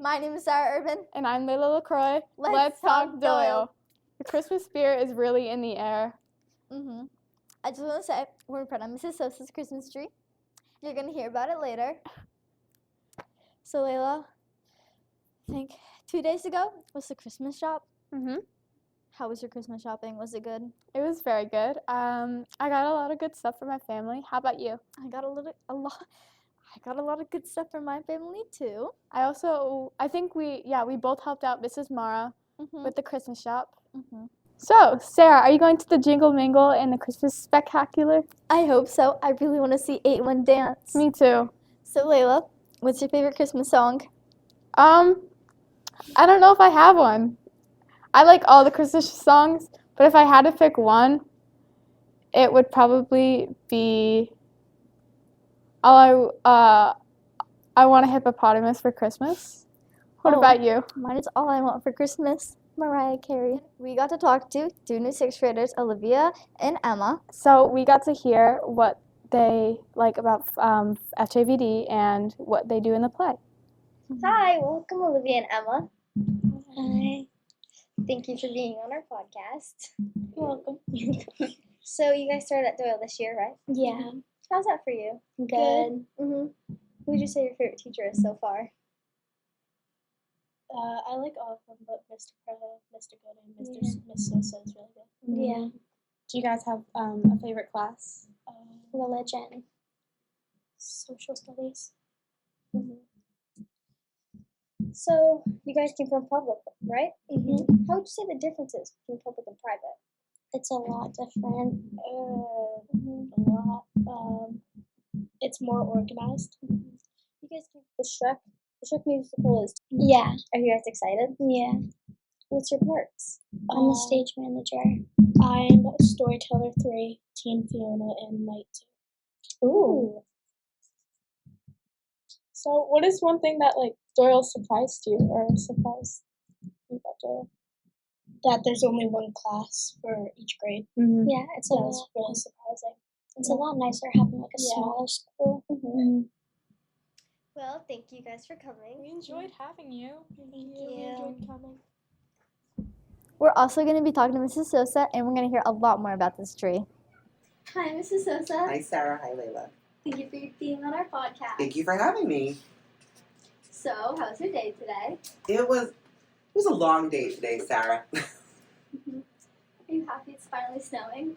My name is Sarah Urban. And I'm Layla LaCroix. Let's talk Doyle. The Christmas spirit is really in the air. I just want to say, we're proud of Mrs. Sosa's Christmas tree. You're going to hear about it later. So, Layla, I think 2 days ago was the Christmas shop. How was your Christmas shopping? Was it good? It was very good. I got a lot of good stuff for my family. How about you? I got a lot of good stuff for my family too. I think we both helped out Mrs. Mara with the Christmas shop. So, Sarah, are you going to the Jingle Mingle and the Christmas Spectacular? I hope so. I really want to see 8-1 dance. Me too. So, Layla, what's your favorite Christmas song? I don't know if I have one. I like all the Christmas songs, but if I had to pick one, it would probably be I Want a Hippopotamus for Christmas. What about you? Mine is All I Want for Christmas, Mariah Carey. We got to talk to two new 6th graders, Olivia and Emma. So we got to hear what they like about FJVD and what they do in the play. Hi, welcome Olivia and Emma. Hi. Thank you for being on our podcast. You're welcome. So you guys started at Doyle this year, right? Yeah. How's that for you? Good. Who would you say your favorite teacher is so far? I like all of them, but Mr. Good and Miss Sosa is really good. Yeah. Do you guys have a favorite class? Religion. Social studies. So you guys came from public, right? Mm-hmm. How would you say the differences between public and private? It's a lot different. A lot. It's more organized. You guys came from the Shrek. The Shrek musical is. Yeah. Are you guys excited? Yeah. What's your parts? I'm the stage manager. I'm Storyteller 3, Teen Fiona, and Night 2. Ooh. So, what is one thing that Doyle surprised you or surprised you about Doyle? That there's only one class for each grade. Yeah, it's That was really surprising. It's a lot nicer having a smaller school. Well, thank you guys for coming. We enjoyed having you. Thank We you. enjoyed coming. We're also going to be talking to Mrs. Sosa, and we're going to hear a lot more about this tree. Hi, Mrs. Sosa. Hi, Sarah. Hi, Layla. Thank you for being on our podcast. Thank you for having me. So, how's your day today? It was a long day today, Sarah. Are you happy it's finally snowing?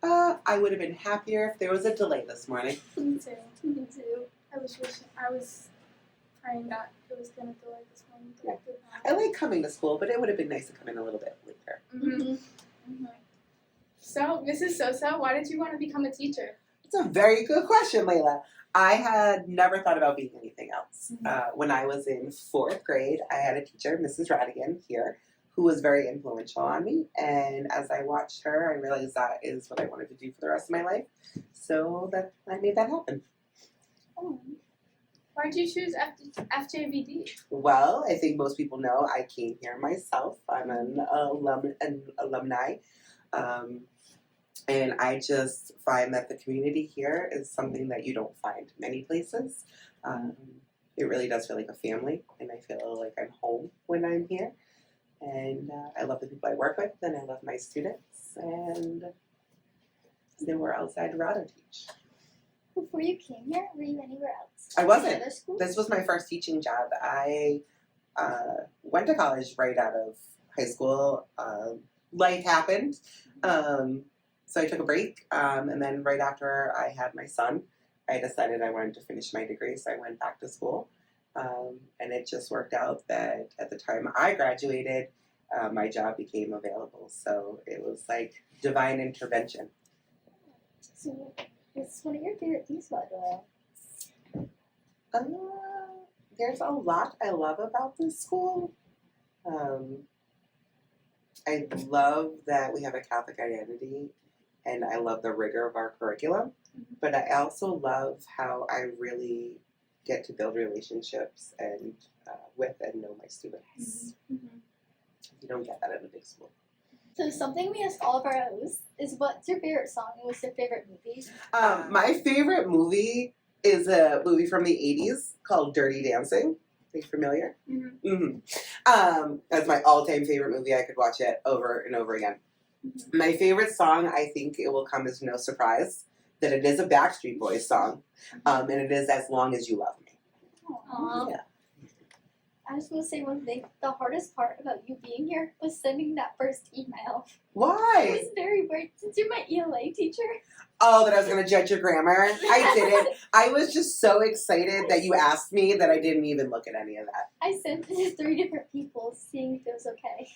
I would have been happier if there was a delay this morning. Me too. Me too. I was praying that it was going to delay this morning. But it did not. I like coming to school, but it would have been nice to come in a little bit later. So, Mrs. Sosa, why did you want to become a teacher? It's a very good question, Layla. I had never thought about being anything else. When I was in 4th grade, I had a teacher, Mrs. Radigan, here, who was very influential on me. And as I watched her, I realized that is what I wanted to do for the rest of my life. So that I made that happen. Why did you choose FJVD? Well, I think most people know I came here myself. I'm an alumni. And I just find that the community here is something that you don't find many places. It really does feel like a family, and I feel like I'm home when I'm here. And I love the people I work with, and I love my students, and there's nowhere else I'd rather teach. Before you came here, were you anywhere else? I wasn't. Other schools? This was my first teaching job. I went to college right out of high school. Life happened. So I took a break, and then right after I had my son, I decided I wanted to finish my degree, so I went back to school. And it just worked out that at the time I graduated, my job became available. So it was like divine intervention. So, what's one of your favorite things about Doyle? There's a lot I love about this school. I love that we have a Catholic identity, and I love the rigor of our curriculum. But I also love how I really get to build relationships and with and know my students. You don't get that in a big school. So something we ask all of our hosts is, what's your favorite song and what's your favorite movie? My favorite movie is a movie from the 80s called Dirty Dancing. Are you familiar? Mm-hmm. That's my all-time favorite movie. I could watch it over and over again. Mm-hmm. My favorite song, I think it will come as no surprise that it is a Backstreet Boys song, and it is As Long As You Love Me. Aww. Yeah. I was going to say one thing. The hardest part about you being here was sending that first email. It Why? was very weird since you're my ELA teacher. Oh, that I was going to judge your grammar? I didn't. I was just so excited that you asked me that I didn't even look at any of that. I sent it to 3 different people seeing if it was okay.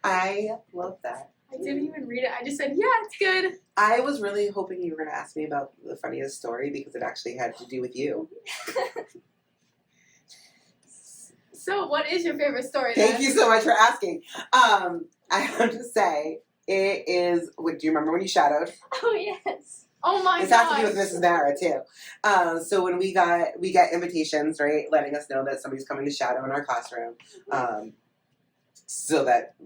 I love that. I didn't even read it. I just said, yeah, it's good. I was really hoping you were going to ask me about the funniest story because it actually had to do with you. So, what is your favorite story? Thank you so much for asking. I have to say, it is. Do you remember when you shadowed? Oh, yes. Oh my god. This has to do with Mrs. Mara too. So when we get invitations, right, letting us know that somebody's coming to shadow in our classroom, so that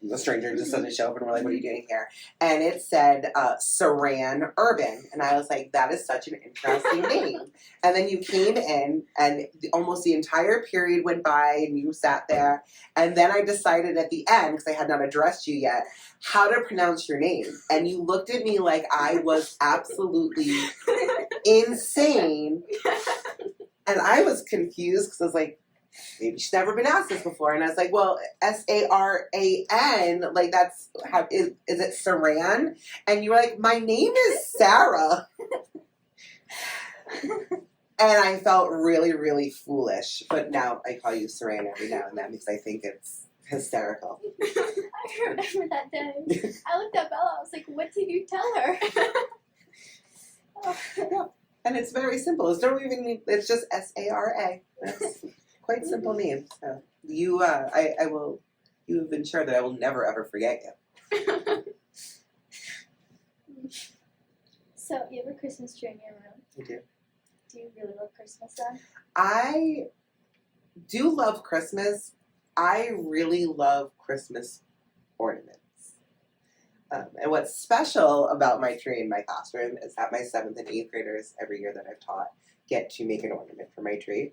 the stranger just doesn't show up and we're like, what are you doing here? And it said Saran Urban. And I was like, that is such an interesting name. And then you came in and almost the entire period went by and you sat there. And then I decided at the end, because I had not addressed you yet, how to pronounce your name. And you looked at me like I was absolutely insane. And I was confused because I was like, maybe she's never been asked this before. And I was like, well, Saran, like that's how, is it Saran? And you were like, my name is Sarah. And I felt really, really foolish. But now I call you Saran every now and then because I think it's hysterical. I remember that day. I looked at Bella. I was like, what did you tell her? Oh. And it's very simple. It's don't even need, it's just Sara. That's quite simple name. So you, I will. You have ensured that I will never ever forget you. So you have a Christmas tree in your room. I do. Do you really love Christmas then? I do love Christmas. I really love Christmas ornaments. And what's special about my tree in my classroom is that my 7th and 8th graders, every year that I've taught, get to make an ornament for my tree.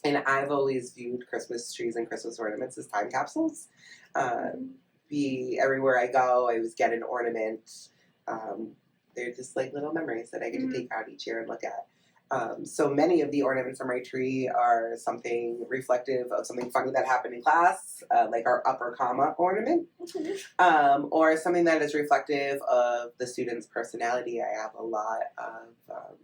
And I've always viewed Christmas trees and Christmas ornaments as time capsules. Everywhere I go, I always get an ornament. They're just like little memories that I get to take out each year and look at. So many of the ornaments on my tree are something reflective of something funny that happened in class, like our upper comma ornament, or something that is reflective of the student's personality. I have a lot of,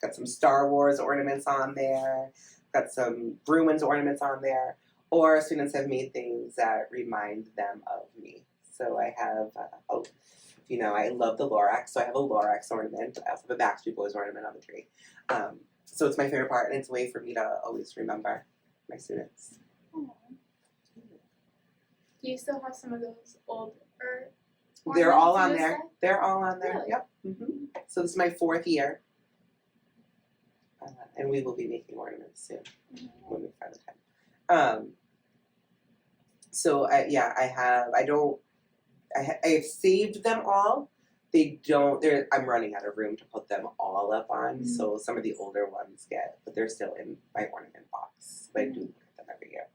got some Star Wars ornaments on there, got some Bruins ornaments on there, or students have made things that remind them of me. So I have, I love the Lorax, so I have a Lorax ornament. I also have a Backstreet Boys ornament on the tree. So it's my favorite part, and it's a way for me to always remember my students. Do you still have some of those older They're all on ornaments there. inside? They're all on there. Really? Yep. So this is my 4th year, and we will be making ornaments soon when we find the time. So I have saved them all. They don't. I'm running out of room to put them all up on. So some of the older ones but they're still in my ornament box. But I do look at them every year.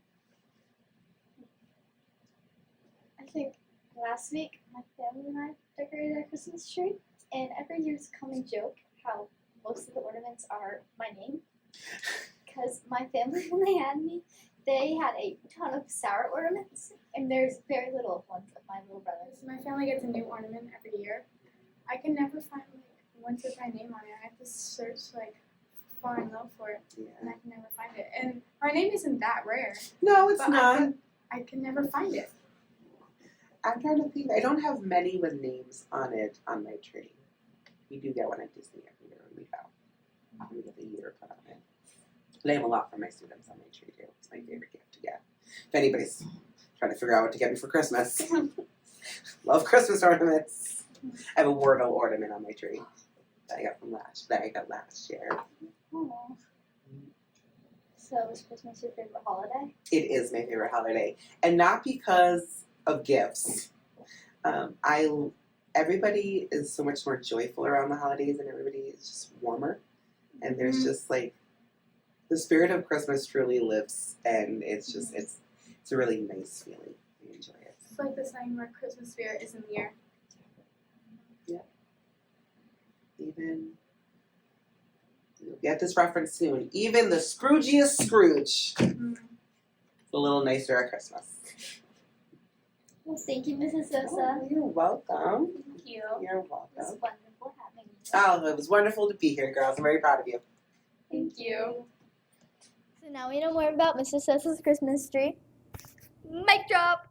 I think last week my family and I decorated our Christmas tree, and every year's a common joke how most of the ornaments are my name. Because my family, when they had me, they had a ton of Sarah ornaments, and there's very little ones of my little brothers. My family gets a new ornament every year. I can never find ones with my name on it. I have to search far and low for it, and I can never find it. And my name isn't that rare. No, it's but not. I can never find it. I'm trying to think. I don't have many with names on it on my tree. We do get one at Disney every year when we go. We get the year put on it. But I have a lot for my students on my tree too. It's my favorite gift to get. If anybody's trying to figure out what to get me for Christmas, love Christmas ornaments. I have a Wordle ornament on my tree that I got last year. Aww. So is Christmas your favorite holiday? It is my favorite holiday, and not because of gifts. Everybody is so much more joyful around the holidays, and everybody is just warmer. And there's just the spirit of Christmas truly lives, and it's just it's a really nice feeling. I enjoy it. It's like the sign where Christmas spirit is in the air. Even you'll get this reference soon. Even the Scroogiest Scrooge, a little nicer at Christmas. Well, thank you, Mrs. Sosa. Oh, you're welcome. Thank you. You're It was welcome. wonderful having you. Oh, it was wonderful to be here, girls. I'm very proud of you. Thank you. So now we know more about Mrs. Sosa's Christmas tree. Mic drop!